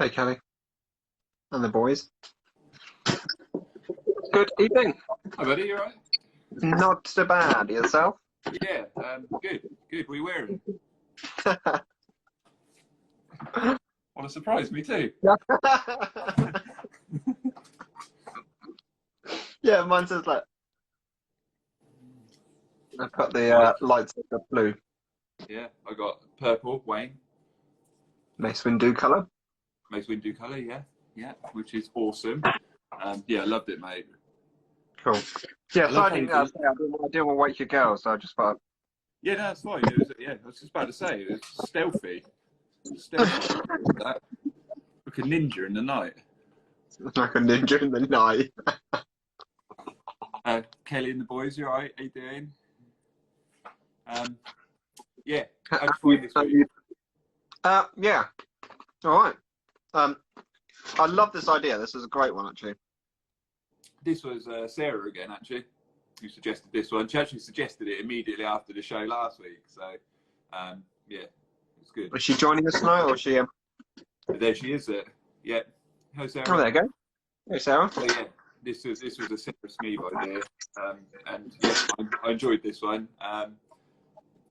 Hey, Kelly and the boys. Good evening. Hi, buddy. You alright? Not so bad. Yourself? Yeah. Good. Good. What are you wearing? Want to surprise me too? Yeah, mine says like I've got the White. lights of blue. Yeah. I got purple. Wayne. Mace Windu colour. Mace Windu colour. Yeah. Yeah. Which is awesome. Yeah. I loved it, mate. Cool. Yeah, I so love I how you didn't, do. I didn't want to wake your girl, so I just thought. Yeah. No, that's fine. It was. Yeah. I was just about to say it was stealthy. Stealthy. That. Like a ninja in the night. Like a ninja in the night. Kelly and the boys. You alright? How you doing? Yeah. How'd Have you you, find this have week? you, yeah. All right. I love this idea. This is a great one, actually. This was Sarah again, actually, who suggested this one. She actually suggested it immediately after the show last week. So, yeah, it's good. Is she joining us tonight, or is she? But there she is. Yeah. Hello, Sarah. Oh, there you go. Hey, Sarah. So, yeah, this was a Sarah Smeeve idea, and yeah, I enjoyed this one.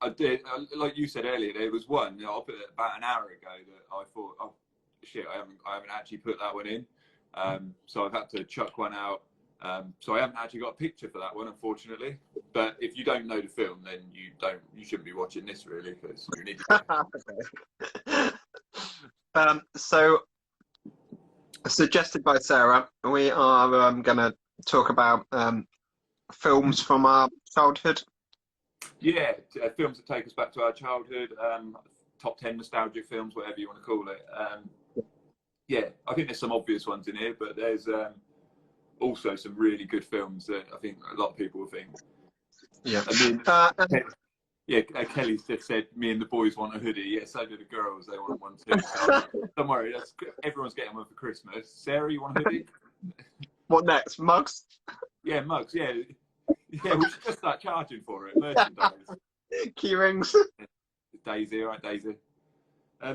I did, like you said earlier, there was one I put it about an hour ago that I thought, oh shit, I haven't actually put that one in. So I've had to chuck one out. So I haven't actually got a picture for that one, unfortunately. But if you don't know the film, then you shouldn't be watching this really, because you're an idiot. So, suggested by Sarah, we are going to talk about films from our childhood. Yeah, films that take us back to our childhood, top 10 nostalgic films, whatever you want to call it. Yeah, I think there's some obvious ones in here, but there's also some really good films that I think a lot of people will think. Yeah. Yeah, Kelly's just said, me and the boys want a hoodie. Yeah, so do the girls. They want one too. So don't worry, everyone's getting one for Christmas. Sarah, you want a hoodie? What next? Mugs? Yeah, mugs. Yeah, yeah. We should just start charging for it. Merchandise. Key rings. Daisy, all right, Daisy.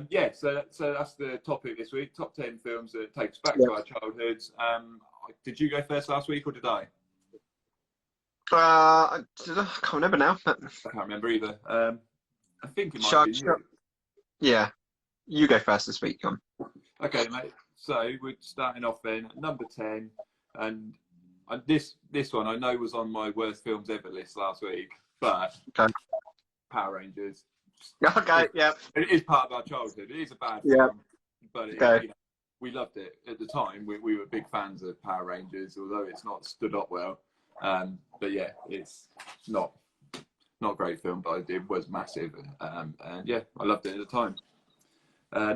Yeah, so that's the topic this week. Top 10 films that take us back to our childhoods. Did you go first last week, or did I? I can't remember now. But... I can't remember either. I think it might be you. Yeah, you go first this week, John. Okay, mate. So we're starting off then at number 10, and this one I know was on my worst films ever list last week, but okay. Power Rangers. Okay, yeah. It is part of our childhood. It is a bad film, but you know, we loved it at the time. We were big fans of Power Rangers, although it's not stood up well. But yeah, it's not a great film, but it was massive, and yeah, I loved it at the time.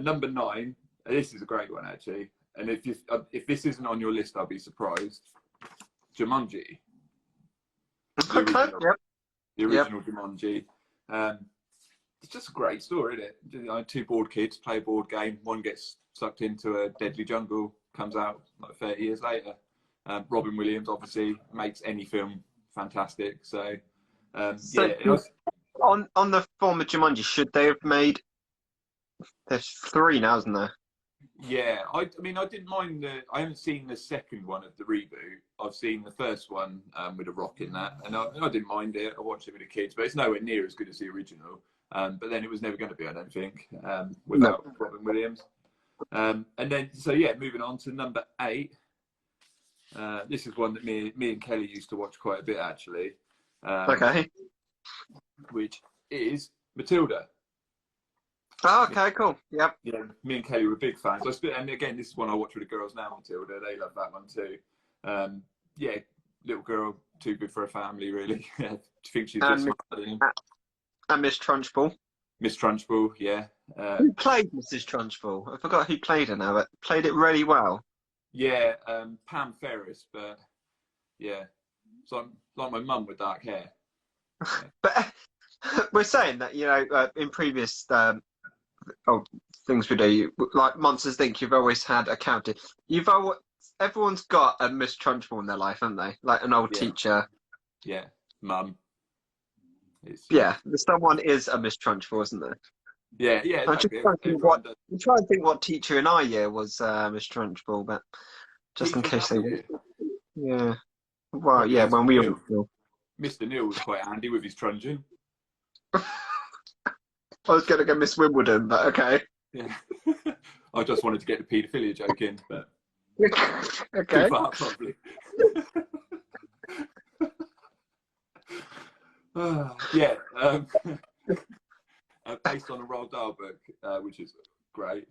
Number 9. This is a great one actually, and if this isn't on your list, I'll be surprised. Jumanji. The original Jumanji. It's just a great story, isn't it? Two bored kids play a board game. One gets sucked into a deadly jungle, comes out like 30 years later. Robin Williams obviously makes any film fantastic. So yeah, it was... on the former Jumanji, should they have made? There's 3 now, isn't there? Yeah, I mean, I didn't mind I haven't seen the second one of the reboot. I've seen the first one with a rock in that, and I didn't mind it. I watched it with the kids, but it's nowhere near as good as the original. But then it was never going to be, I don't think, without Robin Williams. And then, so yeah, moving on to number 8. This is one that me and Kelly used to watch quite a bit, actually. Okay. Which is Matilda. Oh, okay, cool. Yep. Yeah, me and Kelly were big fans. And again, this is one I watch with the girls now, Matilda. They love that one too. Yeah, little girl, too good for a family, really. I think she's just and Miss Trunchbull. Miss Trunchbull, yeah. Who played Mrs. Trunchbull? I forgot who played her now, but played it really well. Yeah, Pam Ferris, but yeah, so like my mum with dark hair. Yeah. But we're saying that, you know, in previous things we do, like Monsters Inc., you've always had a character. Everyone's got a Miss Trunchbull in their life, haven't they? Like an old teacher. Yeah, mum. Yeah, someone is a Miss Trunchbull, isn't there? Yeah, yeah, I'm just exactly. trying to think Everyone what does. I'm trying to think what teacher in our year was Miss Trunchbull, but just in Teacher in case our they, year, yeah. Well, probably yeah, Mr. when we were Neil. still. Mr. Neil was quite handy with his truncheon. I was going to go Miss Wimbledon, but okay. Yeah. I just wanted to get the paedophilia joke in, but too Okay. far probably. Yeah. Based on a Roald Dahl book, which is great.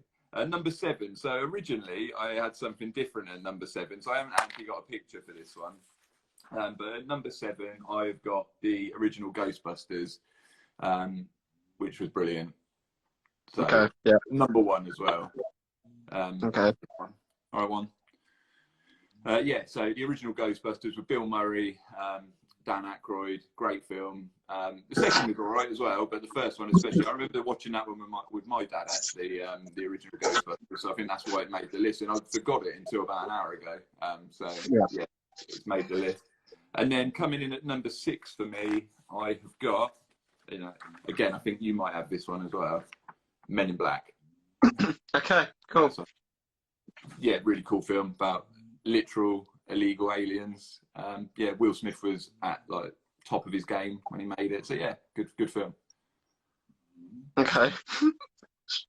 Number 7. So originally I had something different at number 7, so I haven't actually got a picture for this one. But at number 7, I've got the original Ghostbusters, which was brilliant. So Okay. Yeah. number 1 as well. Okay. All right, one. Yeah, so the original Ghostbusters with Bill Murray, Dan Aykroyd, great film. The second was all right as well, but the first one especially, I remember watching that one with my dad actually, the original Ghostbusters, so I think that's why it made the list, and I forgot it until about an hour ago. So yeah, it's made the list. And then coming in at number 6 for me, I have got, again, I think you might have this one as well, Men in Black. Okay, cool. Yeah, really cool film about literal illegal aliens. Yeah, Will Smith was at like top of his game when he made it. So yeah, good film. Okay.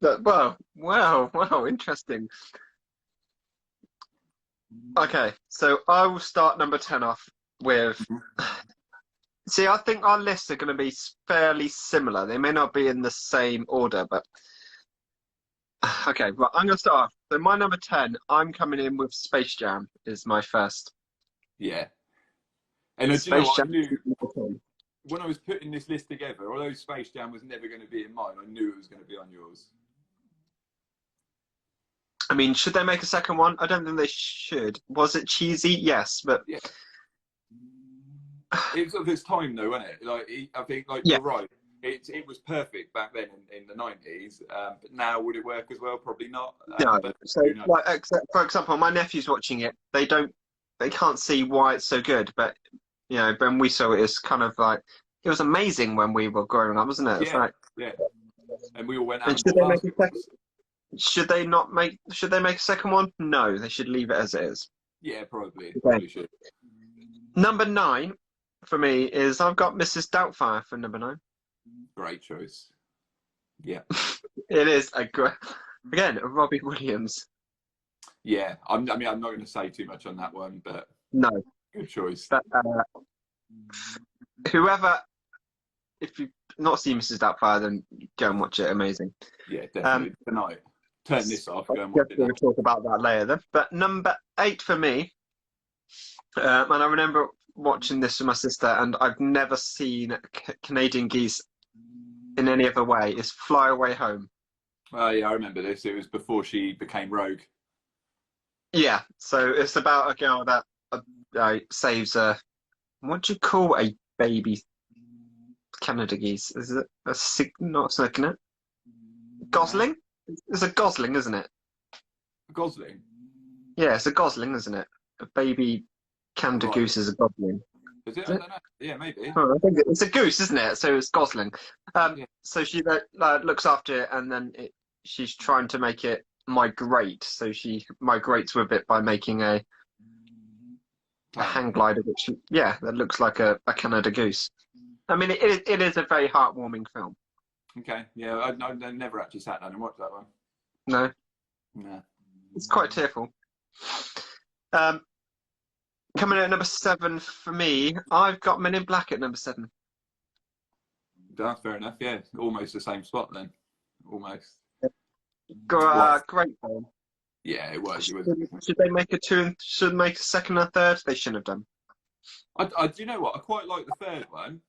Wow, interesting. Okay, so I will start number 10 off with. See, I think our lists are going to be fairly similar. They may not be in the same order, but okay. Well, I'm going to start off. So my number 10, I'm coming in with Space Jam is my first. Yeah. And do you know what? I knew when I was putting this list together, although Space Jam was never going to be in mine, I knew it was going to be on yours. I mean, should they make a second one? I don't think they should. Was it cheesy? Yes, but yeah. It was of its time, though, wasn't it? Like, I think, like yeah. You're right. It was perfect back then in the 90s, but now would it work as well? Probably not. No. But, So, like, for example, my nephew's watching it. They can't see why it's so good, but when we saw it, it's kind of like it was amazing when we were growing up, wasn't it? It's yeah, like, yeah. And we all went out and and bought basketballs. Should they make a second one? No, they should leave it as it is. Yeah, probably. Okay. Probably should. Number 9 for me is I've got Mrs. Doubtfire for number 9. Great choice. Yeah. It is again, Robbie Williams. Yeah, I'm not going to say too much on that one, but no, good choice. But whoever, if you've not seen Mrs. Doubtfire, then go and watch it. Amazing. Yeah, definitely. Tonight, turn this off. Go and watch it. We'll talk about that later. Then. But number 8 for me, and I remember watching this with my sister, and I've never seen Canadian Geese in any other way, is Fly Away Home. Oh yeah, I remember this. It was before she became Rogue. Yeah, so it's about a girl that saves what do you call a baby Canada geese? Is it not a cygnette? Gosling? It's a gosling, isn't it? A gosling? Yeah, it's a gosling, isn't it? A baby Canada goose is a gosling. Is it? I don't know. Yeah, maybe. Oh, I think it's a goose, isn't it? So it's gosling. Yeah. So she looks after it, and then she's trying to make it migrate. So she migrates with it by making a hang glider, that looks like a Canada goose. I mean, it is a very heartwarming film. Okay, yeah, I never actually sat down and watched that one. No. No. It's quite tearful. Coming in at number 7 for me, I've got Men in Black at number 7. That's fair enough. Yeah, almost the same spot then. Almost. Great film. Yeah, it was. Should they make should make a second or third? They shouldn't have done. Do you know what? I quite like the third one.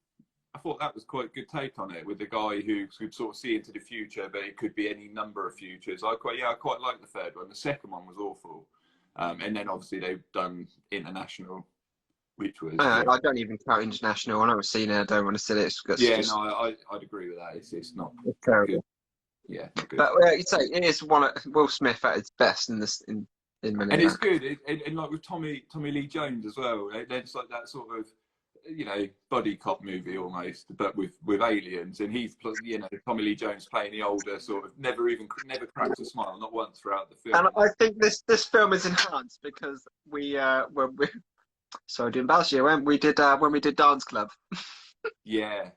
I thought that was quite a good take on it, with the guy who could sort of see into the future, but it could be any number of futures. I quite like the third one. The second one was awful, and then obviously they've done International, which was. I don't even count International. I've never seen it. I don't want to see it. I'd agree with that. It's not. It's terrible. Good. Yeah, good. But you'd say it is one of Will Smith at its best in Men in Black. And it's good, and like with Tommy Lee Jones as well. There's like that sort of you know, buddy cop movie almost, but with aliens, and he's, you know, Tommy Lee Jones playing the older sort of never cracks a smile, not once throughout the film. And I think this film is enhanced because when we sorry to embarrass you when we did Dance Club. Yeah,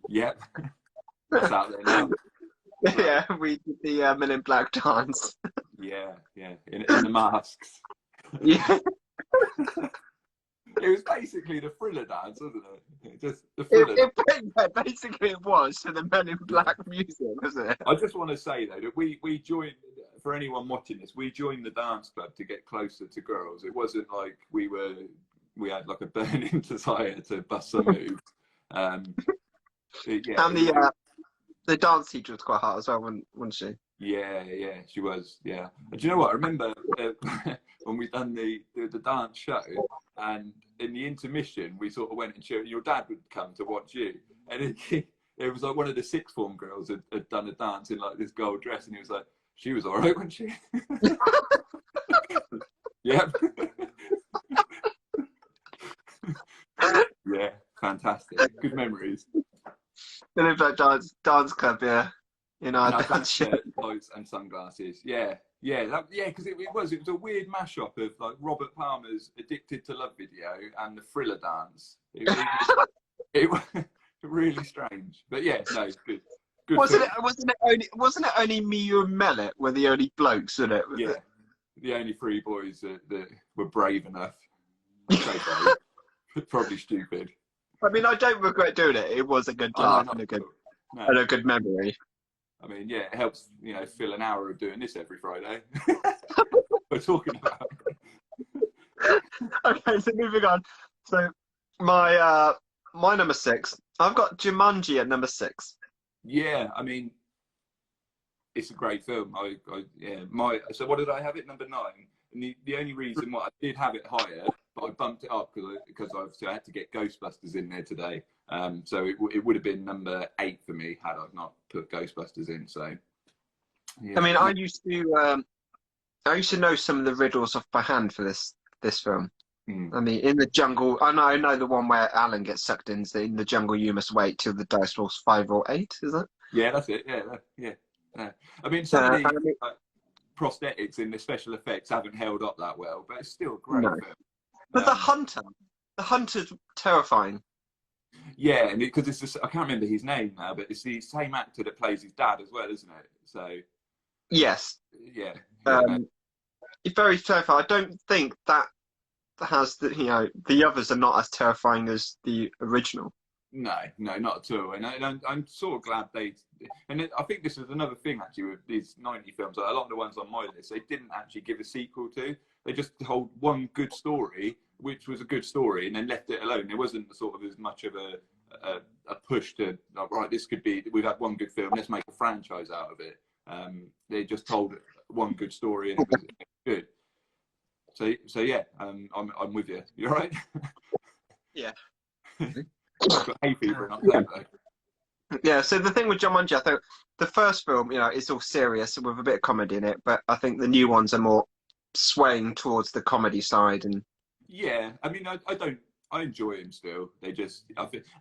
yep, that's out there now. Yeah, we did the Men in Black dance. Yeah, in the masks. Yeah. It was basically the Thriller dance, wasn't it? Just the Thriller. Yeah, basically it was to the Men in Black music, wasn't it? I just want to say though that we joined, for anyone watching this, we joined the dance club to get closer to girls. It wasn't like we had like a burning desire to bust some moves. Yeah, And the dance teacher was quite hot as well, wasn't she? Yeah, she was. Yeah. And do you know what? I remember when we done the dance show, and in the intermission, we sort of went and cheered. Your dad would come to watch you, and it was like one of the sixth form girls had done a dance in like this gold dress, and he was like, "She was all right, wasn't she?" Yep. Yeah, fantastic. Good memories. Men in Black dance club, yeah. You know, dance shirt, lights, and sunglasses. Yeah, because it was a weird mashup of like Robert Palmer's "Addicted to Love" video and the Thriller dance. It was really strange, but yeah, no, it's good. Wasn't it only me, you, and Mellet were the only blokes in it? Yeah, the only three boys that were brave enough. So brave, but probably stupid. I mean, I don't regret doing it. It was a good laugh and a good memory. I mean, yeah, it helps, you know, fill an hour of doing this every Friday. We're talking about. Okay, so moving on. So my number 6, I've got Jumanji at number 6. Yeah, I mean, it's a great film. So what did I have it? Number 9. And the only reason why I did have it higher, but I bumped it up because obviously I had to get Ghostbusters in there today. So it would have been number 8 for me had I not put Ghostbusters in. So, yeah. I mean, I used to know some of the riddles off by hand for this film. I mean, in the jungle, I know the one where Alan gets sucked in the jungle. You must wait till the dice rolls 5 or 8. Is it? Yeah, that's it. Yeah. I mean, some of the prosthetics in the special effects haven't held up that well, but it's still a great film. But the hunter's terrifying. Yeah, and because it's just, I can't remember his name now, but it's the same actor that plays his dad as well, isn't it? So yes, yeah. It's very terrifying. I don't think that has the others are not as terrifying as the original. No, not at all. And I'm sort of glad I think this is another thing actually with these 90 films. Like a lot of the ones on my list, they didn't actually give a sequel to. They just told one good story, which was a good story, and then left it alone. There wasn't sort of as much of a push to like, right, this could be. We've had one good film, let's make a franchise out of it. They just told one good story, and it was good. So yeah, I'm with you. You all right? Yeah. I've got hay fever in October. Yeah. So the thing with Jumanji, I think the first film, it's all serious with a bit of comedy in it, but I think the new ones are more swaying towards the comedy side. And yeah, I mean, I enjoy them still. They just,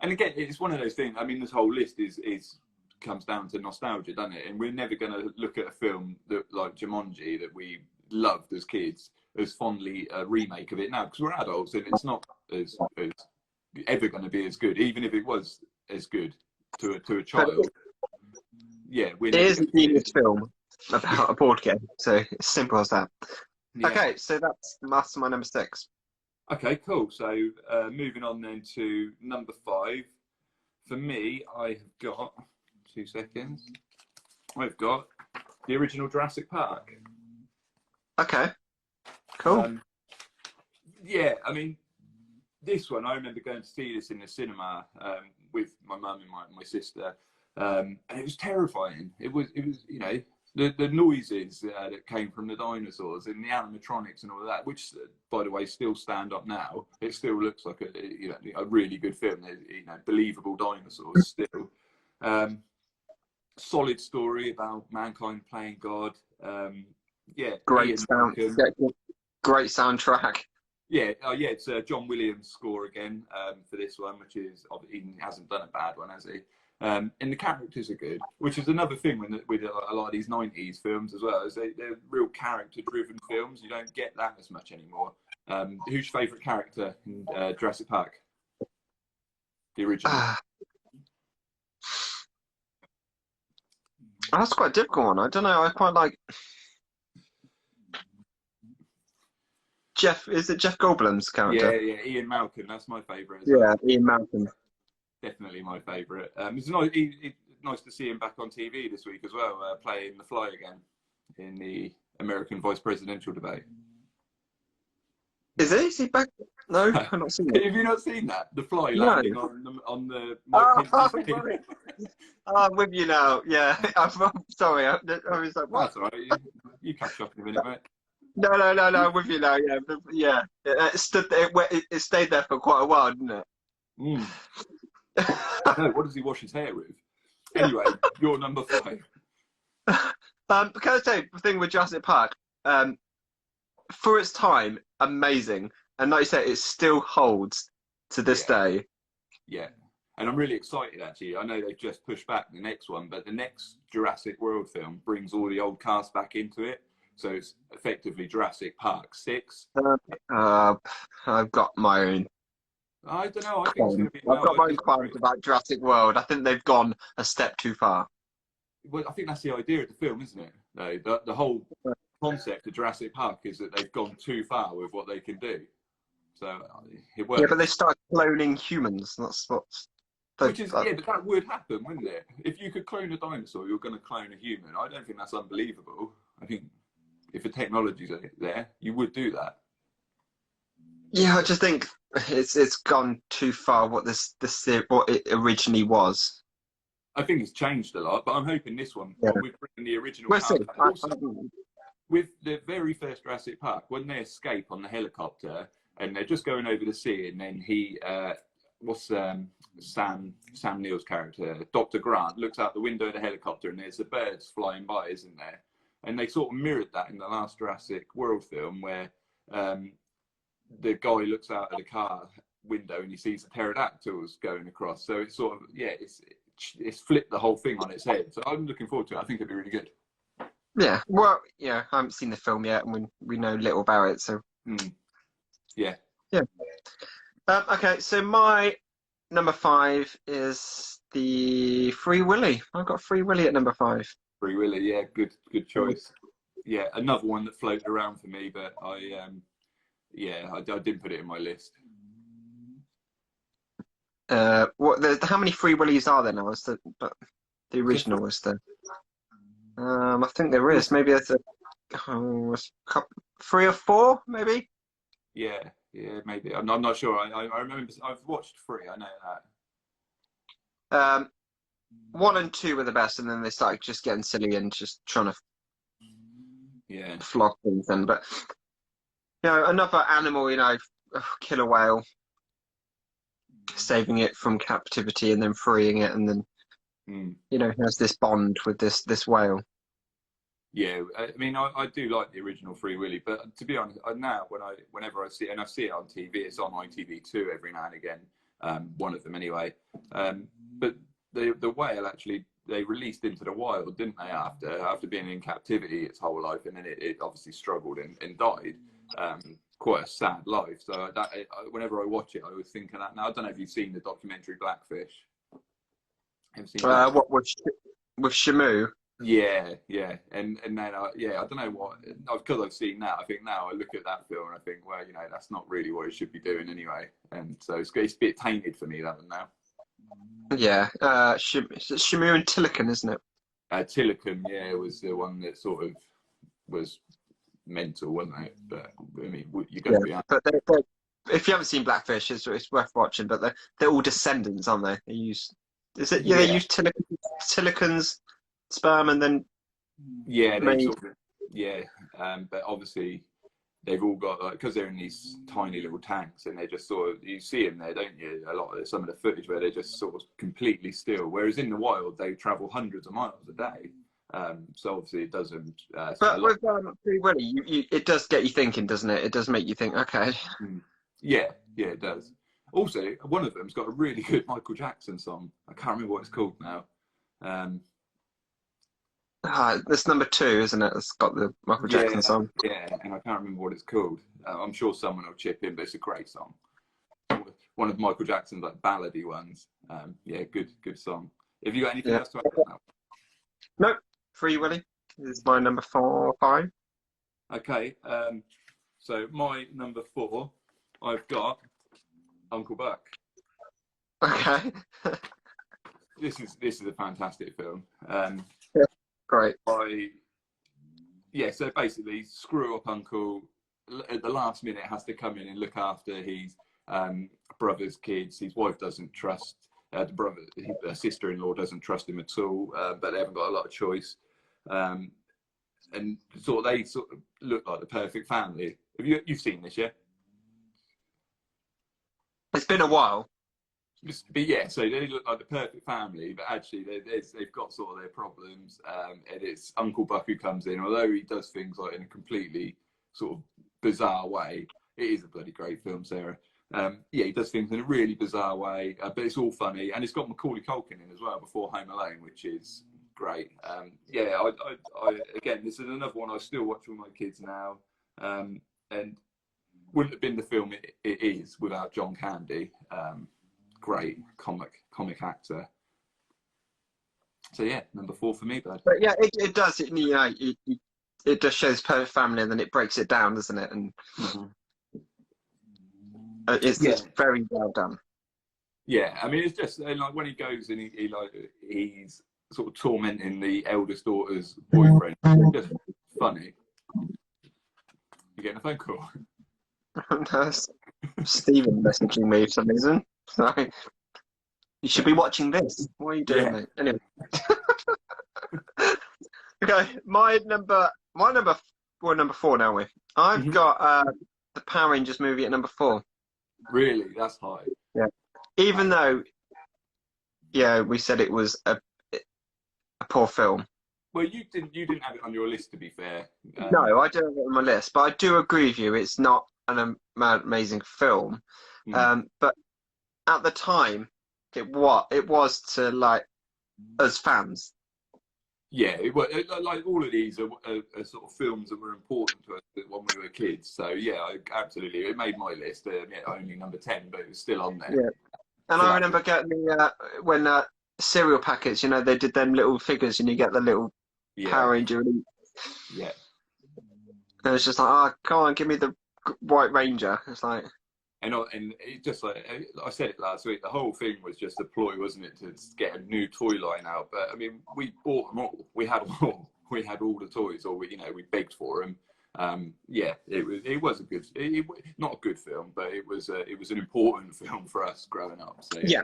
and again, it's one of those things. I mean, this whole list is comes down to nostalgia, doesn't it? And we're never going to look at a film that like Jumanji that we loved as kids as fondly a remake of it now because we're adults and it's not as ever going to be as good, even if it was as good to a child. Yeah, it is a genius film about a board game, so it's simple as that. Yeah. Okay, so that's my number 6. Okay, cool. So moving on then to number 5. For me, I have got 2 seconds. I've got the original Jurassic Park. Okay, cool. Yeah, I mean, this one I remember going to see this in the cinema with my mum and my sister, and it was terrifying. It was the noises that came from the dinosaurs and the animatronics and all of that, which by the way still stand up now. It still looks like a really good film. There's believable dinosaurs still. Solid story about mankind playing God. Great sound. Great soundtrack. Yeah, yeah, it's John Williams' score again for this one, which is he hasn't done a bad one, has he? And the characters are good, which is another thing with a lot of these '90s films as well. Is they're real character-driven films. You don't get that as much anymore. Who's your favourite character in Jurassic Park? The original. That's quite a difficult one. I don't know. I quite like Jeff. Is it Jeff Goldblum's character? Yeah, yeah, Ian Malcolm. That's my favourite as Yeah, well. Ian Malcolm. Definitely my favourite. It's nice to see him back on TV this week as well, playing The Fly again in the American vice presidential debate. Is he? Is he back? No, I've not seen it. Have you not seen that? The Fly No. landing on the Oh, Mike Pence right. I'm with you now. Yeah, I'm sorry. I was like, what? That's all right. You catch up in a minute, mate. No. I'm with you now. Yeah, yeah. It stayed there for quite a while, didn't it? Mm. No, what does he wash his hair with? Anyway, you're number 5. Can I say the thing with Jurassic Park? For its time, amazing, and like you said, it still holds to this day. Yeah, and I'm really excited actually. I know they've just pushed back the next one, but the next Jurassic World film brings all the old cast back into it, so it's effectively Jurassic Park 6. I've got my own. I don't know. I think it's going to be. I've got my own qualms about Jurassic World. I think they've gone a step too far. Well, I think that's the idea of the film, isn't it? No, the whole concept of Jurassic Park is that they've gone too far with what they can do. So it works. Yeah, but they started cloning humans. That's what's. But that would happen, wouldn't it? If you could clone a dinosaur, you're going to clone a human. I don't think that's unbelievable. I think if the technology's there, you would do that. Yeah, I just think it's gone too far. What what it originally was. I think it's changed a lot, but I'm hoping this one with bringing the original. With the very first Jurassic Park, when they escape on the helicopter and they're just going over the sea, and then he, Sam Neill's character, Dr. Grant, looks out the window of the helicopter and there's the birds flying by, isn't there? And they sort of mirrored that in the last Jurassic World film, where the guy looks out of the car window and he sees the pterodactyls going across. So it's sort of it's flipped the whole thing on its head. So I'm looking forward to it. I think it'll be really good. Yeah, well, I haven't seen the film yet, and we know little about it, so. Yeah. Okay, so my number 5 is the Free Willy. I've got Free Willy at number 5. Free Willy, yeah, good choice. Yeah, another one that floated around for me, but I didn't put it in my list. How many Free Willys are there now? But the original was the. I think there is. Maybe there's a couple, 3 or 4, maybe. Yeah, maybe. I'm not sure. I remember. I've watched 3. I know that. 1 and 2 were the best, and then they started just getting silly and just trying to flog things. Then, but another animal, killer whale, saving it from captivity and then freeing it, and then has this bond with this whale. Yeah, I mean, I do like the original Free Willy, but to be honest, now whenever I see it, and I see it on TV, it's on ITV2 every now and again, one of them anyway. But the whale actually, they released into the wild, didn't they? After being in captivity its whole life, and then it obviously struggled and died. Quite a sad life. So whenever I watch it, I always think of that. Now I don't know if you've seen the documentary Blackfish. Have you seen that? What with Shamu? Yeah, and then I don't know what, because I've seen that. I think now I look at that film and I think, well, that's not really what it should be doing anyway. And so it's a bit tainted for me, that one now. Yeah, Shamu and Tilikum, isn't it? Tilikum, was the one that sort of was mental, wasn't it? But I mean, you're going to be. But if you haven't seen Blackfish, it's worth watching. But they're all descendants, aren't they? They use they use Tilikum's sperm and then but obviously they've all got, because they're in these tiny little tanks, and they just sort of, you see them there, don't you? Some of the footage where they're just sort of completely still, whereas in the wild they travel hundreds of miles a day, So obviously it doesn't. But with Free Willy, it does get you thinking, doesn't it? It does make you think. Okay. Yeah, it does. Also, one of them's got a really good Michael Jackson song. I can't remember what it's called now. That's number 2, isn't it? It's got the Michael Jackson song. Yeah, and I can't remember what it's called. I'm sure someone will chip in, but it's a great song. One of Michael Jackson's like ballady ones. Yeah, good song. Have you got anything else to add now? Nope. Free Willy is my number 4, 5. Okay. So my number 4, I've got Uncle Buck. Okay. This is a fantastic film. Great. So basically, screw up uncle at the last minute has to come in and look after his brother's kids. His wife doesn't trust his sister-in-law doesn't trust him at all, but they haven't got a lot of choice. And they sort of look like the perfect family. You've seen this, yeah? It's been a while. But yeah, so they look like the perfect family, but actually they've got sort of their problems. And it's Uncle Buck who comes in, although he does things like in a completely sort of bizarre way. It is a bloody great film, Sarah. He does things in a really bizarre way, but it's all funny, and it's got Macaulay Culkin in as well before Home Alone, which is great. Again, this is another one I still watch with my kids now, and wouldn't have been the film it is without John Candy. Great comic actor. So yeah, number 4 for me, bud. But yeah, it does. It just shows perfect family, and then it breaks it down, doesn't it? And it's very well done. Yeah, I mean, it's just like when he goes and he's sort of tormenting the eldest daughter's boyfriend. It's just funny. You getting a phone call? No, Stephen messaging me for some reason. Sorry. You should be watching this. What are you doing, mate? Anyway. Okay, my number 4 now. I've got the Power Rangers movie at number 4. Really, that's high. Yeah. Even though, we said it was a poor film. Well, you didn't have it on your list, to be fair. No, I don't have it on my list, but I do agree with you. It's not an amazing film, but at the time, it was to like us fans. Yeah, like all of these are sort of films that were important to us when we were kids. So yeah, absolutely, it made my list. Only number 10, but it was still on there. Yeah, and I remember getting when cereal packets. They did them little figures, and you get the little Power Ranger. Yeah. And it's just like, oh, come on, give me the White Ranger. It's like. And it just like I said it last week, the whole thing was just a ploy, wasn't it, to get a new toy line out? But I mean, we bought them all. We had them all. We had all the toys, or we begged for them. It was a good, not a good film, but it was an important film for us growing up. So yeah.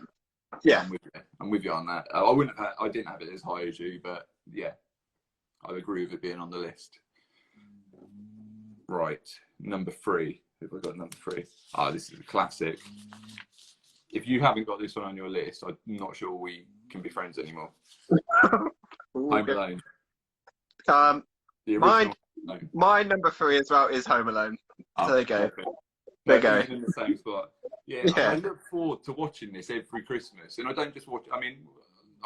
I'm with you on that. I didn't have it as high as you, but yeah, I agree with it being on the list. Right, number 3. Have I got number 3? This is a classic. If you haven't got this one on your list, I'm not sure we can be friends anymore. Home Alone. My number 3 as well is Home Alone. So there you go. Perfect. There you go. In the same spot. Yeah. I look forward to watching this every Christmas, and I don't just watch. I mean,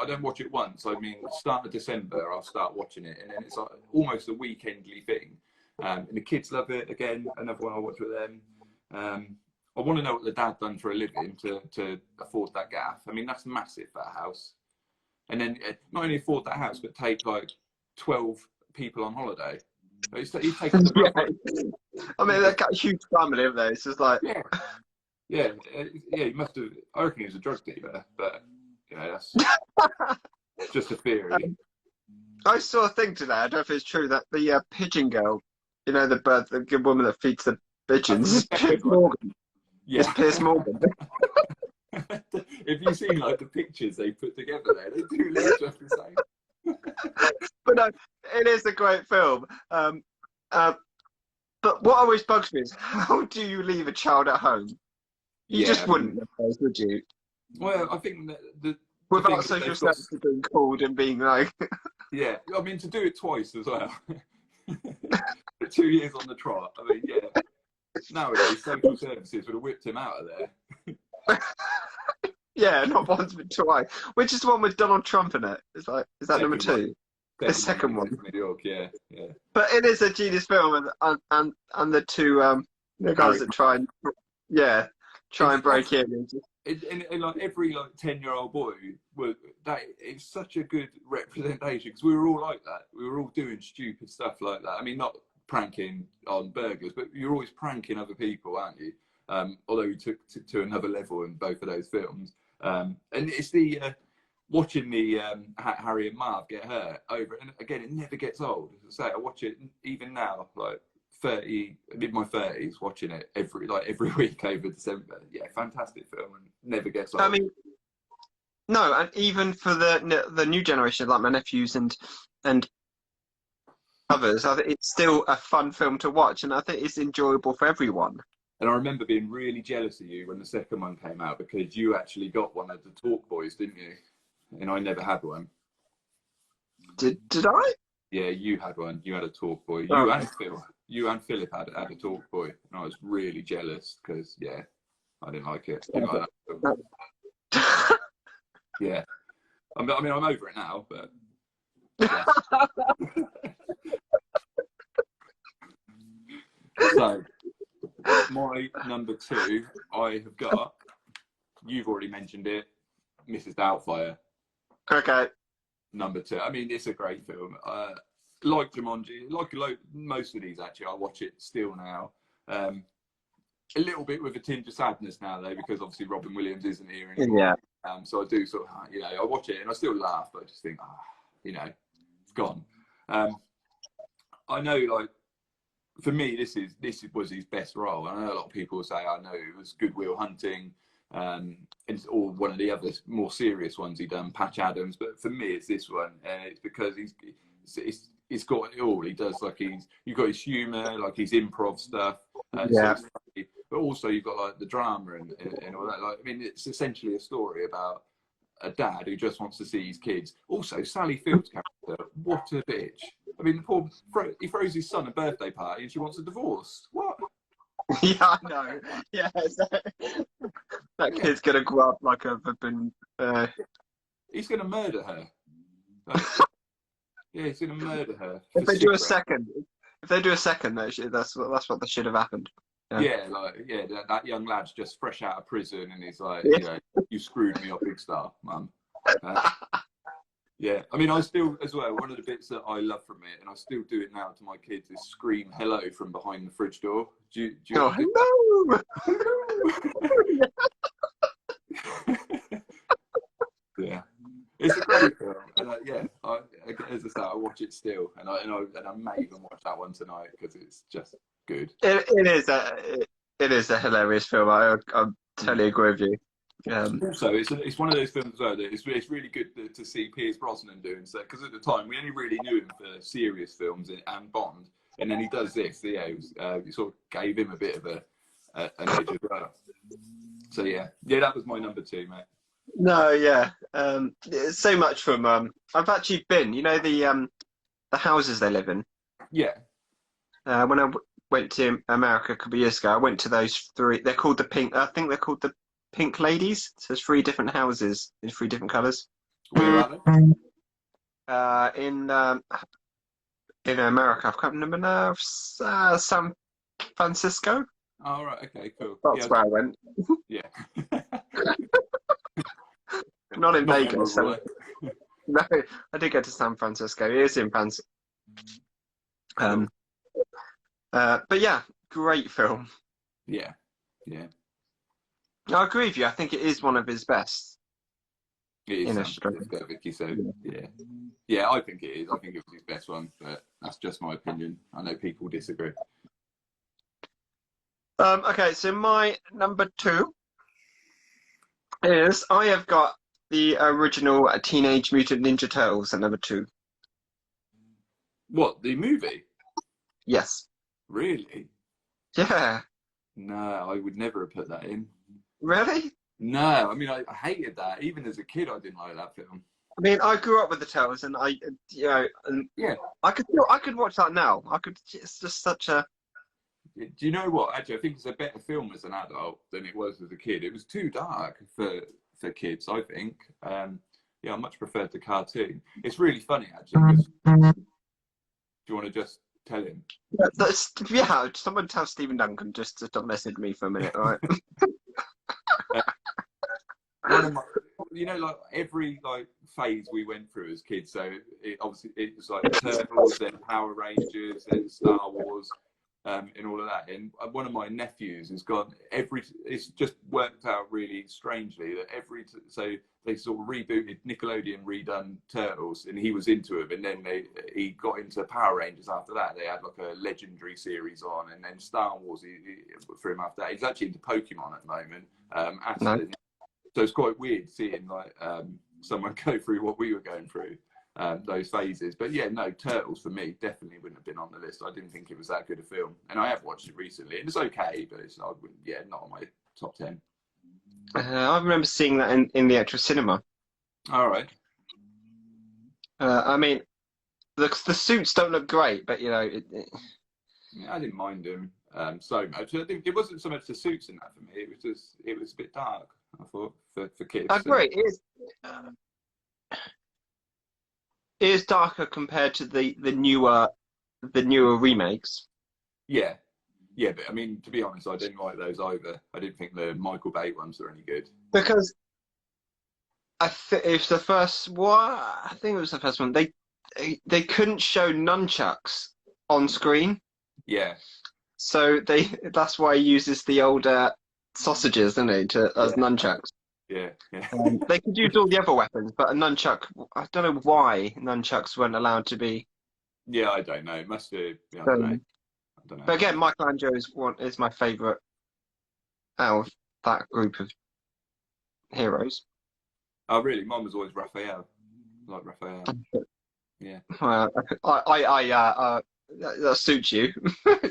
I don't watch it once. I mean, start of December, I'll start watching it, and then it's like almost a weekendly thing. And the kids love it. Again, another one I watch with them. I want to know what the dad done for a living to afford that gaff. I mean, that's massive for a house. And then not only afford that house, but take like 12 people on holiday. He's taking I mean, they've got a huge family, haven't they? It's just like he must have. I reckon he was a drug dealer, but that's just a theory. I saw a thing today. I don't know if it's true that the pigeon girl, the good woman that feeds the pigeons, is Piers Morgan. Yeah, it's Piers Morgan. If you see like the pictures they put together there, they do look just the same. But no, it is a great film. But what always bugs me is, how do you leave a child at home? You just wouldn't, would you? Well, I think that without social services being called and being like. Yeah, I mean, to do it twice as well. 2 years on the trot. I mean, yeah. Nowadays, social services would have whipped him out of there. Yeah, not once but twice. Which is the one with Donald Trump in it? It's like, is that number Second one. two? The second one. New York, yeah, yeah. But it is a genius film, and the two the guys that try and break in. And just... in like every like 10-year-old boy that it's such a good representation because we were all like that. We were all doing stupid stuff like that. I mean, not pranking on burgers, but you're always pranking other people, aren't you? Although you took to another level in both of those films. And it's the watching the Harry and Marv get hurt over, and again, it never gets old. As I say, I watch it even now, like 30, in my 30s, watching it every week over December. Yeah, fantastic film, and never gets old. I mean, no, and even for the new generation, like my nephews and others, I think it's still a fun film to watch, and I think it's enjoyable for everyone. And I remember being really jealous of you when the second one came out because you actually got one of the Talk Boys, didn't you? And I never had one. Did I? Yeah, you had one. You had a Talk Boy. You and Philip had a Talk Boy, and I was really jealous because I didn't like it. You know, yeah. I mean, I'm over it now, but. Yeah. So, my number two, I have got. You've already mentioned it, Mrs. Doubtfire. Okay. Number two. I mean, it's a great film. Like Jumanji, like most of these actually, I watch it still now. A little bit with a tinge of sadness now though, because obviously Robin Williams isn't here anymore. Yeah. So I do sort of, I watch it and I still laugh, but I just think, it's gone. I know, like, for me, this was his best role. I know a lot of people say, I know it was Good Will Hunting, or one of the other more serious ones he done, Patch Adams. But for me, it's this one, and it's because he's got it all. He does you've got his humour, like his improv stuff, but also you've got like the drama and all that. Like, I mean, it's essentially a story about a dad who just wants to see his kids. Also, Sally Field's character, what a bitch. I mean, he throws his son a birthday party and she wants a divorce. What? Yeah, I know. Yeah, that kid's gonna grow up like a flipping. He's gonna murder her. Like, yeah, he's gonna murder her. If they do a second, that's what that should have happened. Yeah, that young lad's just fresh out of prison, and he's like, you screwed me up, big star, mum. Yeah, I mean, I still, as well, one of the bits that I love from it, and I still do it now to my kids, is scream hello from behind the fridge door. Do you hello! Yeah, it's a great film. And as I say, I watch it still, and I may even watch that one tonight because it's just good. It is a hilarious film. I totally agree with you. Also, it's one of those films as well that it's really good to see Pierce Brosnan doing so, because at the time we only really knew him for serious films and Bond, and then he does this. It sort of gave him a bit of an edge as well. So yeah, that was my number two, mate. No, yeah, so much from. I've actually been. You know the houses they live in. Yeah. When I went to America a couple of years ago, I went to those three. They're called the Pink. I think they're called the Pink Ladies. So there's 3 different houses in 3 different colours. Where are they? In America, I can't remember now. San Francisco. Oh, right. Okay. Cool. That's where I went. Yeah. Not in Vegas. So. No, I did go to San Francisco. It is in Francisco. But yeah, great film. Yeah. I agree with you. I think it is one of his best. It is. Vicky said, yeah, I think it is. I think it was his best one, but that's just my opinion. I know people disagree. Okay, so my number 2 is I have got the original Teenage Mutant Ninja Turtles at number 2. What, the movie? Yes. Really? Yeah. No, I would never have put that in. Really? No, I mean, I hated that. Even as a kid, I didn't like that film. I mean, I grew up with the Turtles, and and Yeah. I could watch that now. I could. It's just such a. Do you know what? Actually, I think it's a better film as an adult than it was as a kid. It was too dark for kids, I think. Yeah, I much preferred the cartoon. It's really funny actually. 'Cause, do you want to just tell him? Yeah, someone tell Stephen Duncan just to stop messing with me for a minute, all right? One of my, like every like phase we went through as kids. So obviously it was like Turtles, then Power Rangers, then Star Wars, and all of that. And one of my nephews has gone it's just worked out really strangely that so they sort of rebooted Nickelodeon, redone Turtles, and he was into it. And then he got into Power Rangers after that. They had like a legendary series on, and then Star Wars for him after that. He's actually into Pokemon at the moment. No. So it's quite weird seeing like someone go through what we were going through, those phases. But yeah, no, Turtles for me definitely wouldn't have been on the list. I didn't think it was that good a film, and I have watched it recently, and it's okay, but it's not on my top 10. I remember seeing that in the actual cinema. All right. I mean, the suits don't look great, but Yeah, I didn't mind them so much. I think it wasn't so much the suits in that for me. It was a bit dark, I thought, for kids. I agree. It is darker compared to the newer remakes. Yeah, yeah, but I mean, to be honest, I didn't like those either. I didn't think the Michael Bay ones were any good. Because it's the first. I think it was the first one. They couldn't show nunchucks on screen, Yeah, so that's why he uses the old sausages, isn't he, as nunchucks. yeah, yeah. They could use all the other weapons, but a nunchuck. I don't know why nunchucks weren't allowed to be. Yeah, I don't know. It must be. Yeah, I don't know. I don't know. But again, Michelangelo is my favourite out of that group of heroes. Oh, really? Mine was always Raphael. I like Raphael. Yeah. That suits you.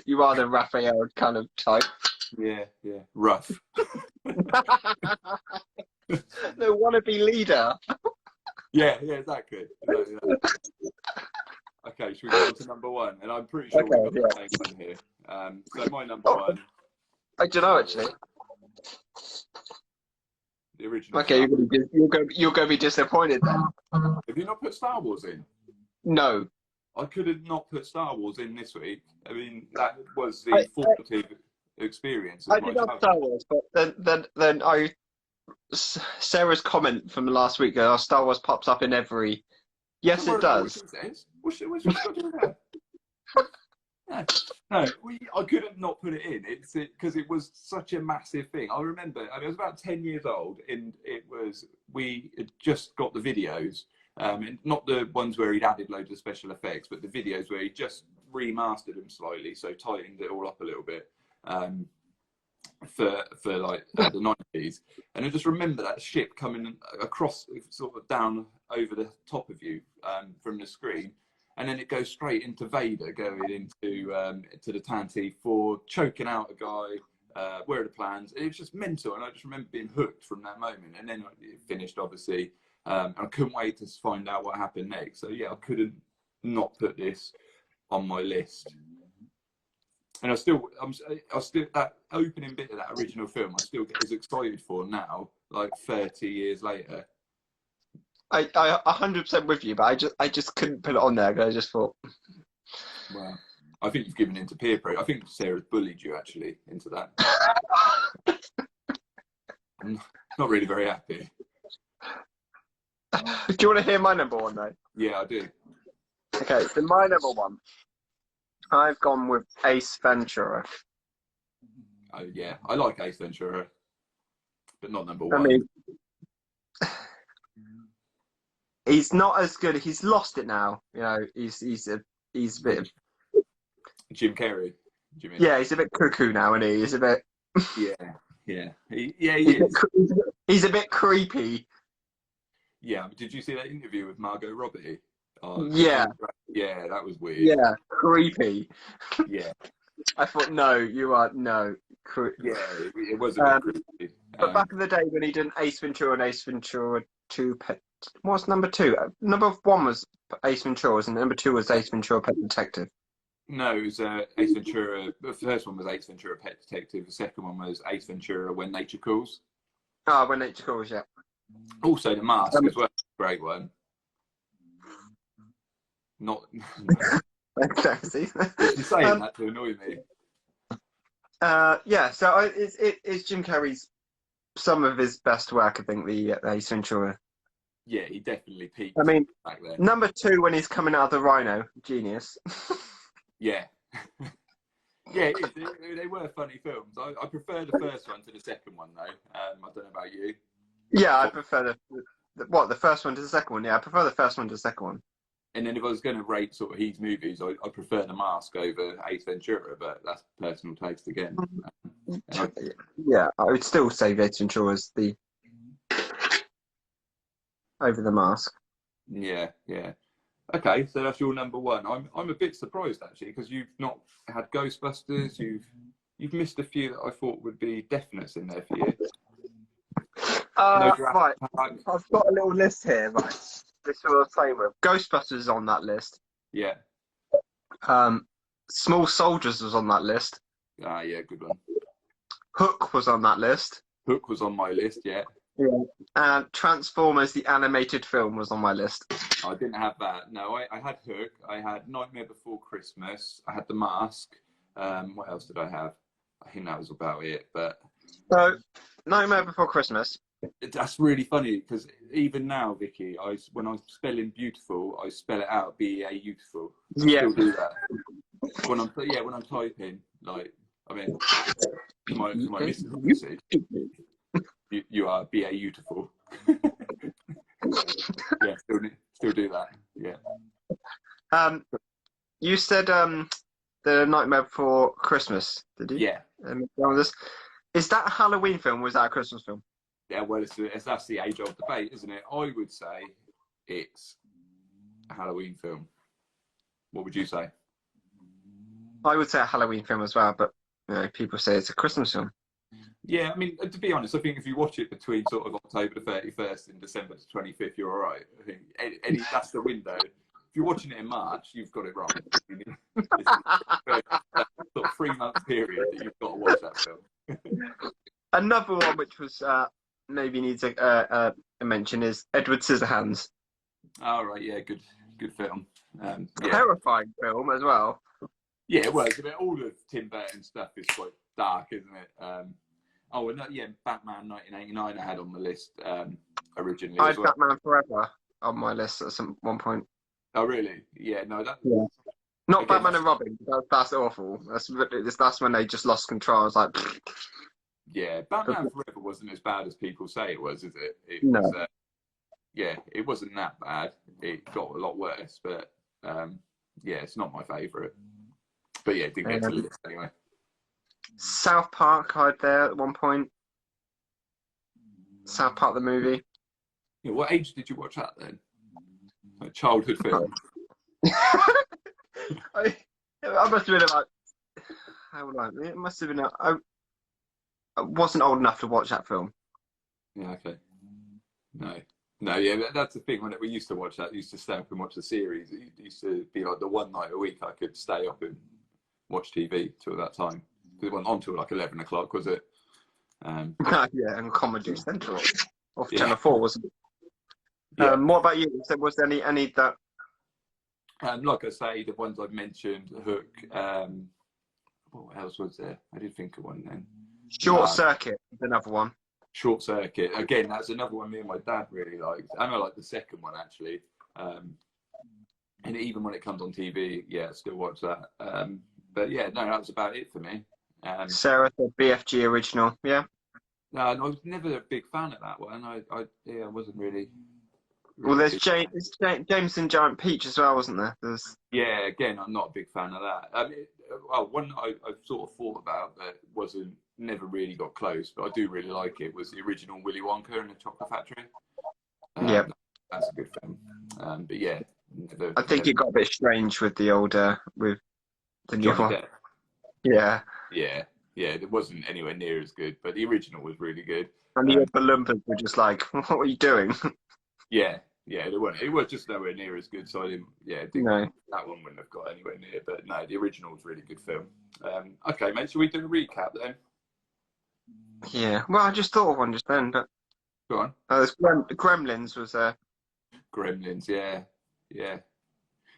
You are the Raphael kind of type. Yeah, yeah. Rough. The wannabe leader. Yeah, exactly. Okay, should we go on to number one? And I'm pretty sure we've got the same one here. So my number one. I don't know actually. The original. Okay, you're going to be disappointed then. Have you not put Star Wars in? No. I could have not put Star Wars in this week. I mean, that was the formative experience. I did have Star Wars, but then Sarah's comment from last week, Star Wars pops up in every. Yes, it does. What's she got to do with that? No, I couldn't not put it in. It's because it was such a massive thing. I remember, I was about 10 years old, and we had just got the videos, and not the ones where he'd added loads of special effects, but the videos where he just remastered them slightly, so tightened it all up a little bit. For like the 90s, and I just remember that ship coming across, sort of down over the top of you from the screen, and then it goes straight into Vader going into to the Tantive for choking out a guy. Where are the plans? It was just mental, and I just remember being hooked from that moment. And then it finished, obviously, and I couldn't wait to find out what happened next. So yeah, I couldn't not put this on my list. And I'm still that opening bit of that original film. I still get as excited for now, like 30 years later. I 100% with you, but I just couldn't put it on there because I just thought. Well, I think you've given into peer pressure. I think Sarah's bullied you actually into that. I'm not really very happy. Do you want to hear my number one though? Yeah, I do. Okay, so my number one. I've gone with Ace Ventura. Oh yeah, I like Ace Ventura, but not number one. I mean, he's not as good. He's lost it now. You know, he's a bit of Jim Carrey. Do you mean? Yeah, he's a bit cuckoo now, and he's a bit. Yeah. He is. He's a bit creepy. Yeah. Did you see that interview with Margot Robbie? Yeah. Yeah, that was weird. Yeah, creepy. Yeah. I thought, no, you are no. Yeah, it was a bit creepy. But back in the day when he did Ace Ventura and Ace Ventura 2 Pet. What's number 2? Number 1 was Ace Ventura, and number 2 was Ace Ventura: Pet Detective. No, it was Ace Ventura. The first one was Ace Ventura: Pet Detective. The second one was Ace Ventura: When Nature Calls. Ah, When Nature Calls, yeah. Also, The Mask as well. Great one. Not. Exactly. You're saying that to annoy me. Yeah, so it's Jim Carrey's some of his best work, I think, the Ace Ventura. Yeah, he definitely peaked. I mean, back then. number 2 when he's coming out of the rhino, genius. Yeah. Yeah, it is. They were funny films. I prefer the first one to the second one, though. I don't know about you. Yeah, I prefer the first one to the second one. Yeah, I prefer the first one to the second one. And then if I was going to rate sort of his movies, I prefer The Mask over Ace Ventura, but that's personal taste again. Yeah, I would still say Ace Ventura as the over The Mask. Yeah, yeah. Okay, so that's your number 1. I'm a bit surprised actually because you've not had Ghostbusters. You've missed a few that I thought would be definites in there for you. No Jurassic Right, Park. I've got a little list here. Right, this is what I'll say with Ghostbusters is on that list. Yeah. Small Soldiers was on that list. Ah, yeah, good one. Hook was on that list. Hook was on my list, yeah. Yeah. And Transformers, the animated film, was on my list. I didn't have that. No, I had Hook. I had Nightmare Before Christmas. I had The Mask. What else did I have? I think that was about it. But So, Nightmare Before Christmas. that's really funny because even now, Vicky, when I'm spelling beautiful, I spell it out beautiful. I Yeah. still do that. When I'm typing, like, I mean, to my missus, obviously, you are beautiful. Yeah, still do that. Yeah. You said the Nightmare Before Christmas, did you? Yeah. Is that a Halloween film or is that a Christmas film? Yeah, well, that's the age-old debate, isn't it? I would say it's a Halloween film. What would you say? I would say a Halloween film as well, but people say it's a Christmas film. Yeah, I mean, to be honest, I think if you watch it between sort of October the 31st and December the 25th, you're all right. I think that's the window. If you're watching it in March, you've got it wrong. It's that sort of 3-month period that you've got to watch that film. Another one which was maybe needs a mention is Edward Scissorhands. All right, yeah, good film. Yeah. Terrifying film as well. Yeah, it was. I mean, all of Tim Burton stuff is quite dark, isn't it? Batman 1989 I had on the list originally. I had as well. Batman Forever on my list at one point. Oh, really? Yeah, no, that. Yeah. Not Again, Batman and Robin. That's awful. That's when they just lost control. I was like, yeah, Batman Forever wasn't as bad as people say it was, is it? No. Was, yeah, it wasn't that bad. It got a lot worse, but yeah, it's not my favourite. But yeah, it didn't get to the list anyway. South Park I had there at one point. South Park the movie. Yeah, what age did you watch that then? A childhood film. I must have been about. How old am I? It must have been. I wasn't old enough to watch that film. Yeah, okay. No, yeah, that's the thing. When we used to watch that, used to stay up and watch the series. It used to be like the one night a week I could stay up and watch TV till that time. It went on till like 11 o'clock, was it? Yeah, and Comedy Central off Yeah. Channel 4, wasn't it? Yeah. What about you? So was there any that? Like I say, the ones I've mentioned, Hook. What else was there? I did think of one then. Short Circuit is another one. Short Circuit. Again, that's another one me and my dad really liked. And I like the second one actually. And even when it comes on TV, yeah, I still watch that. But yeah, no, that was about it for me. Sarah said BFG original. Yeah. No, I was never a big fan of that one. I wasn't really. Well, there's James and Giant Peach as well, wasn't there? Yeah, again, I'm not a big fan of that. I mean, one I've sort of thought about that never really got close, but I do really like it, was the original Willy Wonka and the Chocolate Factory. Yeah. That's a good film. But yeah. I think it got a bit strange with the older, with the new Johnny one. Depp. Yeah. Yeah, it wasn't anywhere near as good, but the original was really good. And the Oompa Loompas were just like, what are you doing? Yeah, yeah, it wasn't. It was just nowhere near as good. So I didn't. Yeah, No. that one wouldn't have got anywhere near. But no, the original was a really good film. Okay, mate. Shall we do a recap then? Yeah. Well, I just thought of one just then, but Go on. Gremlins was Gremlins. Yeah, yeah.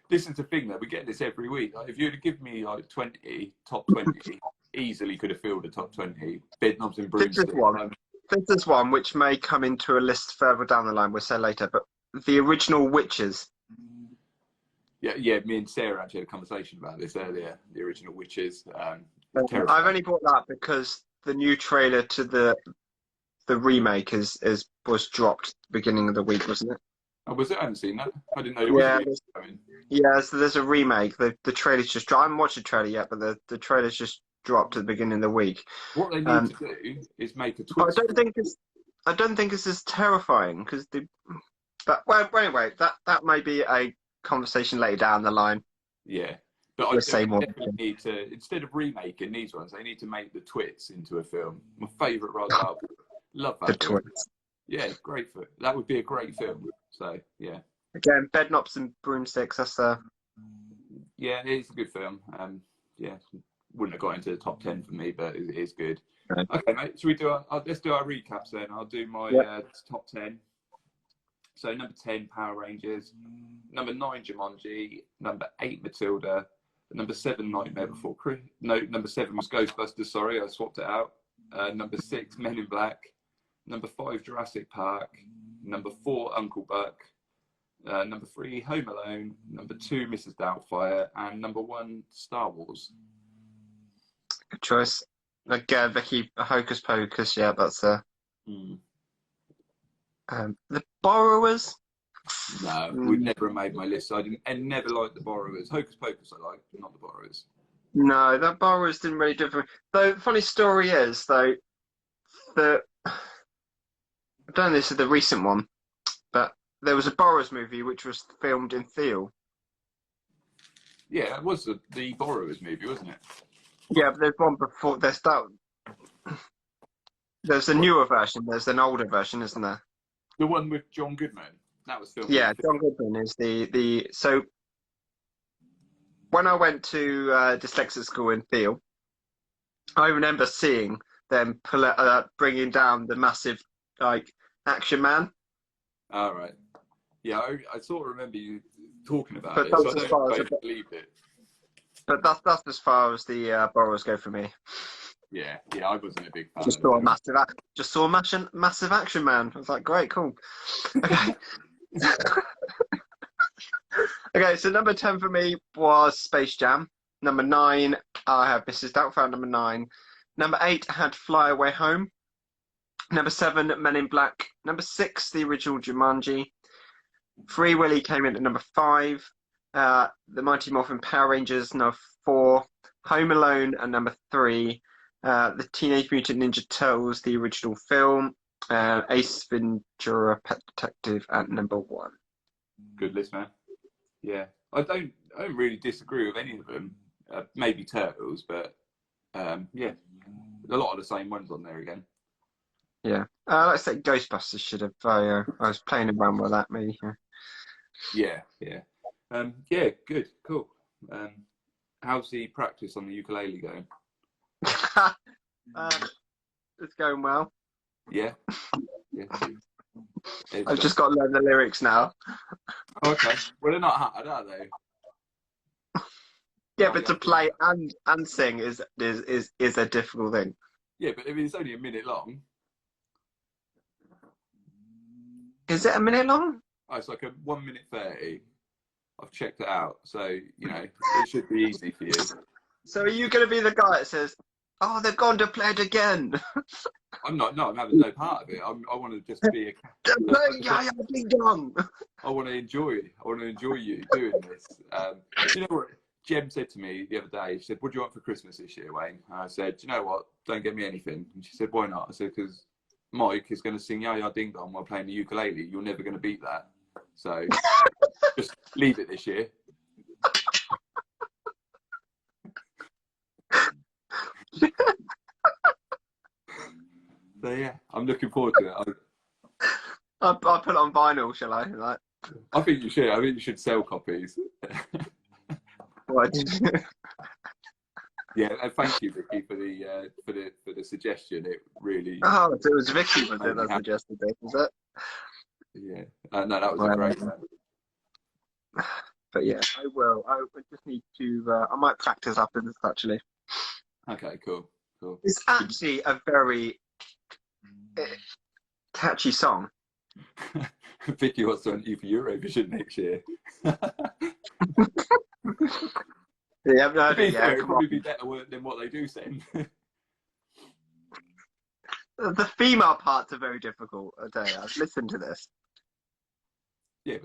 This is the thing though. We get this every week. Like, if you'd have given me like 20 top 20, easily could have filled a top 20. Bed knobs and this is broomsticks. one. This is one which may come into a list further down the line. We'll say later, but the original Witches. Yeah, yeah. Me and Sarah actually had a conversation about this earlier. The original Witches. I've only bought that because the new trailer to the remake is was dropped at the beginning of the week, wasn't it? Oh, was it? I haven't seen that. I didn't know there was Yeah, a remake coming. yeah. So there's a remake. The trailer's just dropped. I haven't watched the trailer yet, but the trailer's just dropped at the beginning of the week. What they need to do is make a But Twitch. I don't think it's as terrifying because the. But well, anyway, that may be a conversation later down the line. Yeah, but I The same one. definitely need to, instead of remaking these ones, they need to make the Twits into a film. My favourite right now. Love that. The film. twins. Yeah, great film. That would be a great film. So yeah, Again, Bedknobs and Broomsticks. That's yeah, it's a good film. Yeah, wouldn't have got into the top 10 for me, but it is good. Right. Okay, mate. Should we do let's do our recaps then. I'll do my top 10. So number 10, Power Rangers. Number 9, Jumanji. Number 8, Matilda. Number 7, Nightmare Before Christmas. No, number 7 was Ghostbusters. Sorry, I swapped it out. Number 6, Men in Black. Number 5, Jurassic Park. Number 4, Uncle Buck. Number 3, Home Alone. Number 2, Mrs. Doubtfire. And number 1, Star Wars. good choice. Again, Vicky, Hocus Pocus. Yeah, that's the Borrowers. No, would never have made my list. I didn't, and never liked the Borrowers. Hocus Pocus I liked, but not the Borrowers. No, that Borrowers didn't really do it for me. Though, funny story is though that I don't know, this is the recent one, but there was a Borrowers movie which was filmed in Theo. Yeah, that was the Borrowers movie, wasn't it? Yeah, but there's one before. There's a newer version. There's an older version, isn't there? The one with John Goodman. That was filmed. Yeah, John Goodman is the. So when I went to dyslexic school in Theo, I remember seeing them bringing down the massive like Action Man. All right. Yeah, I sort of remember you talking about But it, that's so as I far don't as believe it. But that's as far as the Borrowers go for me. Yeah, I wasn't a big fan. Just saw a massive Action Man. I was like, great, cool. Okay. Okay, so number 10 for me was Space Jam. Number 9, I have Mrs. Doubtfire. Number 9. Number 8, I had Fly Away Home. Number 7, Men in Black. Number 6, the original Jumanji. Free Willy came in at number 5. The Mighty Morphin Power Rangers, number 4. Home Alone at number 3. The Teenage Mutant Ninja Turtles, the original film. Ace Ventura, Pet Detective at number 1. Good list, man. Yeah, I don't really disagree with any of them. Maybe Turtles, but yeah, a lot of the same ones on there again. Yeah, let's say Ghostbusters should have. I was playing around with that, maybe. Yeah. Yeah, good, cool. How's the practice on the ukulele going? It's going well. Yeah. I've just got to learn the lyrics now. Okay. Well, they're not hard, are they? Yeah, but to play and sing is a difficult thing. Yeah, but I mean, it's only a minute long. Is it a minute long? Oh, it's like a 1 minute 30. I've checked it out, so it should be easy for you. So are you going to be the guy that says, "Oh, they've gone to play it again"? I'm not. No, I'm having no part of it. I want to just be Ding dong. I want to enjoy. I want to enjoy you doing this. You know what? Jem said to me the other day. She said, "What do you want for Christmas this year, Wayne?" And I said, "You know what? Don't get me anything." And she said, "Why not?" I said, "Because Mike is going to sing Ya Ya Ding Dong while playing the ukulele. You're never going to beat that. So just leave it this year." So yeah, I'm looking forward to it. I'll put it on vinyl, shall I? Like, I think you should. I think you should sell copies. what? Yeah, and thank you, Vicky, for the suggestion. It really Oh, so it was Vicky, was made it, me that happy. suggested this, was it? Yeah, no, that was a Well, great one. But yeah, I will. I just need to. I might practice after this, actually. Okay, cool. It's actually a very catchy song. Vicky wants to enter you for Eurovision next year. Yeah, no, To be yeah, fair, it'd come probably on. be better than what they do send. The female parts are very difficult. I tell you, I've listened to this. Yeah,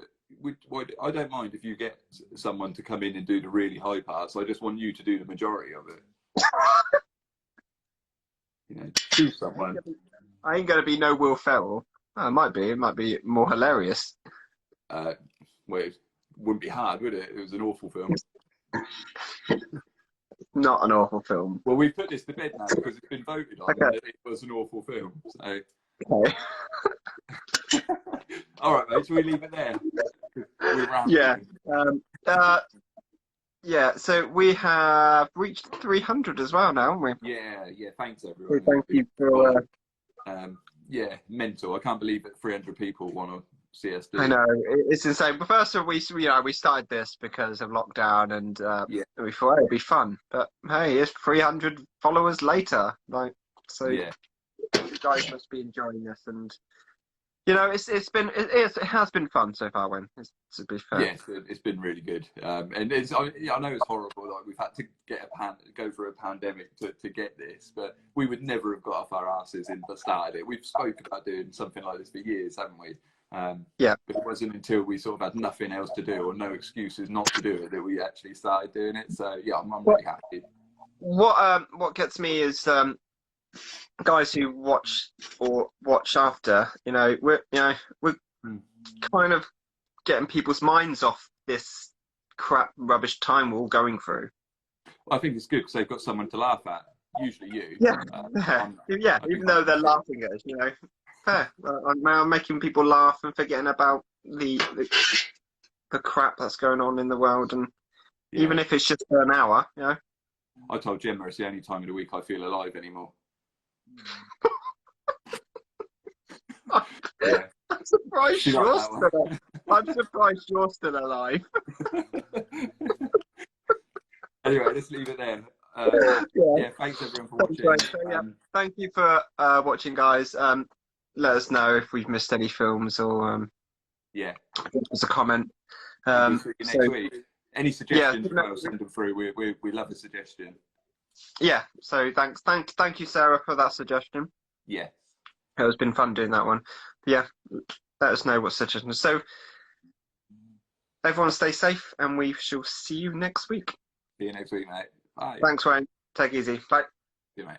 but I don't mind if you get someone to come in and do the really high parts. I just want you to do the majority of it. You know, choose someone. I ain't gonna be no Will Ferrell. Oh, it might be. It might be more hilarious. Well, it wouldn't be hard, would it? It was an awful film. Not an awful film. Well, we put this to bed now because it's been voted on Okay. that it was an awful film. So, Okay. all right, mate. Shall we leave it there? We're Yeah. rambling. Yeah. So we have reached 300 as well now, haven't we? Yeah. Thanks, So everyone. thank you for. Yeah, mental. I can't believe that 300 people want to see us do. I know it's insane. But first of all, we started this because of lockdown, and Yeah. we thought it'd be fun. But hey, it's 300 followers later. Like, so Yeah. you guys must be enjoying this, and you know, it has been fun so far. When to be fair, Yeah, it's been really good. And I know it's horrible. Like we've had to go through a pandemic to get this, but we would never have got off our asses in the start of it. We've spoken about doing something like this for years, haven't we? Yeah. But it wasn't until we sort of had nothing else to do or no excuses not to do it that we actually started doing it. So yeah, I'm really happy. What gets me is guys who watch after. We're kind of getting people's minds off this crap rubbish time we're all going through. I think it's good because they've got someone to laugh at. Usually you. Yeah. I Even think though they're laughing at us, I'm making people laugh and forgetting about the crap that's going on in the world, and Yeah. even if it's just for an hour, I told Gemma it's the only time of the week I feel alive anymore. Yeah. I'm surprised She you're liked that still. I'm surprised you're still alive. Anyway, let's leave it there. Yeah, thanks everyone for watching. Right, so, yeah, thank you for watching, guys. Let us know if we've missed any films, or yeah, give us a comment. we'll see you next week. Any suggestions? Yeah, Well, send them through. We love a suggestion. Yeah. So thank you, Sarah, for that suggestion. Yeah. It's been fun doing that one. But yeah, let us know what suggestions. So everyone stay safe, and we shall see you next week. See you next week, mate. Bye. Thanks, Wayne. Take it easy. Bye. See you, mate.